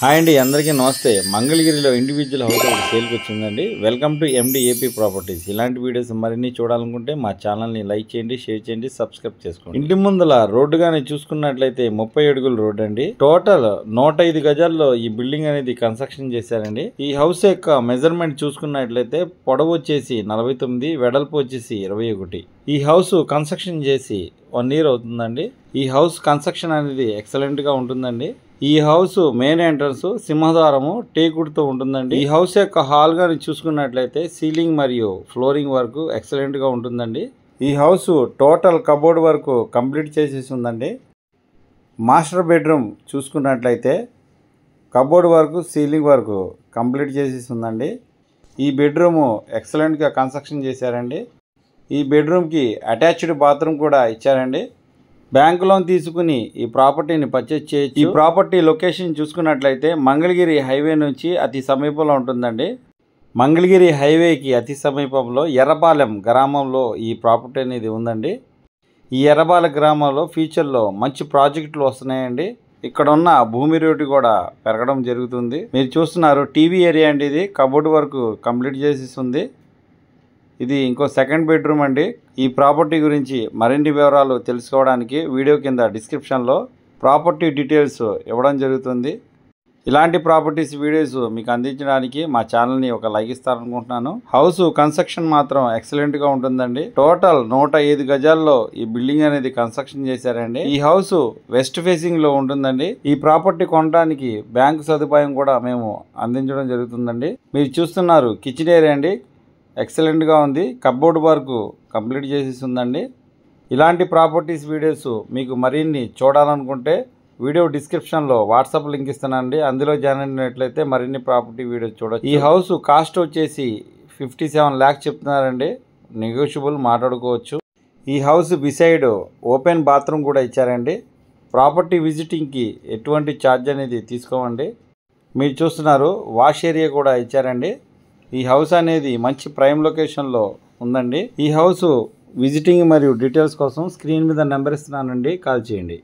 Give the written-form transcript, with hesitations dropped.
Hi అండి, అందరికీ నమస్తే. మంగళగిరిలో ఇండివిజువల్ హౌస్ ఒకటి సేల్కి వచ్చిందండి. Welcome to MD AP properties. ఇలాంటి వీడియోస్ మరిన్ని చూడాలనుకుంటే మా ఛానల్ని లైక్ చేయండి, షేర్ చేయండి, సబ్స్క్రైబ్ చేసుకోండి. ఇంటి ముందల రోడ్డు కానీ చూసుకున్నట్లయితే 30 అడుగుల రోడ్ అండి. టోటల్ 105 గజాల్లో ఈ బిల్డింగ్ అనేది కన్స్ట్రక్షన్ చేశారండి. ఈ హౌస్ యొక్క మెజర్మెంట్ చూసుకున్నట్లయితే పొడవు వచ్చేసి 49, వెడల్పు వచ్చేసి 21. ఈ హౌస్ కన్స్ట్రక్షన్ చేసి 1 year అవుతుందండి. ఈ హౌస్ కన్స్ట్రక్షన్ అనేది ఎక్సలెంట్ గా ఉంటుందండి. ఈ హౌస్ మెయిన్ ఎంట్రన్స్ సింహద్వారము టేకుడ్తో ఉంటుందండి. ఈ హౌస్ యొక్క హాల్ గాని చూసుకున్నట్లయితే సీలింగ్ మరియు ఫ్లోరింగ్ వర్క్ ఎక్సలెంట్ గా ఉంటుందండి. ఈ house total cupboard work complete చేసేసి ఉందండి. మాస్టర్ బెడ్రూమ్ చూసుకున్నట్లయితే cupboard work, ceiling work complete చేసేసి ఉందండి. ఈ బెడ్రూమ్ ఎక్సలెంట్ గా కన్స్ట్రక్షన్ చేశారండి. ఈ బెడ్రూమ్కి అటాచ్డ్ బాత్రూమ్ కూడా ఇచ్చారండి. బ్యాంక్ లోన్ తీసుకుని ఈ ప్రాపర్టీని పర్చేజ్ చేయొచ్చు. ఈ ప్రాపర్టీ లొకేషన్ చూసుకున్నట్లయితే మంగళగిరి హైవే నుంచి అతి సమీపంలో ఉంటుందండి. మంగళగిరి హైవేకి అతి సమీపంలో ఎర్రపాలెం గ్రామంలో ఈ ప్రాపర్టీ అనేది ఉందండి. ఈ ఎర్రపాలెం గ్రామంలో ఫ్యూచర్లో మంచి ప్రాజెక్టులు వస్తున్నాయండి. ఇక్కడ ఉన్న భూమి రేటు కూడా పెరగడం జరుగుతుంది. మీరు చూస్తున్నారు టీవీ ఏరియా అండి. ఇది కబోర్డ్ వర్క్ కంప్లీట్ చేసేస్తుంది. ఇది ఇంకో సెకండ్ బెడ్రూమ్ అండి. ఈ ప్రాపర్టీ గురించి మరిన్ని వివరాలు తెలుసుకోవడానికి వీడియో కింద డిస్క్రిప్షన్లో ప్రాపర్టీ డీటెయిల్స్ ఇవ్వడం జరుగుతుంది. ఇలాంటి ప్రాపర్టీస్ వీడియోస్ మీకు అందించడానికి మా ఛానల్ని ఒక లైక్ ఇస్తారనుకుంటున్నాను. హౌస్ కన్స్ట్రక్షన్ మాత్రం ఎక్సలెంట్గా ఉంటుందండి. టోటల్ 105 గజాల్లో ఈ బిల్డింగ్ అనేది కన్స్ట్రక్షన్ చేశారండి. ఈ హౌస్ వెస్ట్ ఫేసింగ్లో ఉంటుందండి. ఈ ప్రాపర్టీ కొనడానికి బ్యాంకు సదుపాయం కూడా మేము అందించడం జరుగుతుందండి. మీరు చూస్తున్నారు కిచెన్ ఏరియా అండి. ఎక్సలెంట్గా ఉంది. కబోర్డ్ వర్క్ కంప్లీట్ చేసేసి ఉందండి. ఇలాంటి ప్రాపర్టీస్ వీడియోస్ మీకు మరిన్ని చూడాలనుకుంటే వీడియో డిస్క్రిప్షన్లో వాట్సాప్ లింక్ ఇస్తానండి. అందులో జాయిన్ అయినట్లయితే మరిన్ని ప్రాపర్టీ వీడియోస్ చూడొచ్చు. ఈ హౌస్ కాస్ట్ వచ్చేసి 57 lakhs చెప్తున్నారండి. నెగోషియబుల్ మాట్లాడుకోవచ్చు. ఈ హౌస్ బిసైడ్ ఓపెన్ బాత్రూమ్ కూడా ఇచ్చారండి. ప్రాపర్టీ విజిటింగ్కి ఎటువంటి ఛార్జ్ అనేది తీసుకోమండి. మీరు చూస్తున్నారు వాష్ ఏరియా కూడా ఇచ్చారండి. ఈ హౌస్ అనేది మంచి ప్రైమ్ లొకేషన్లో ఉందండి. ఈ హౌస్ విజిటింగ్ మరియు డీటెయిల్స్ కోసం స్క్రీన్ మీద నెంబర్ ఇస్తున్నానండి, కాల్ చేయండి.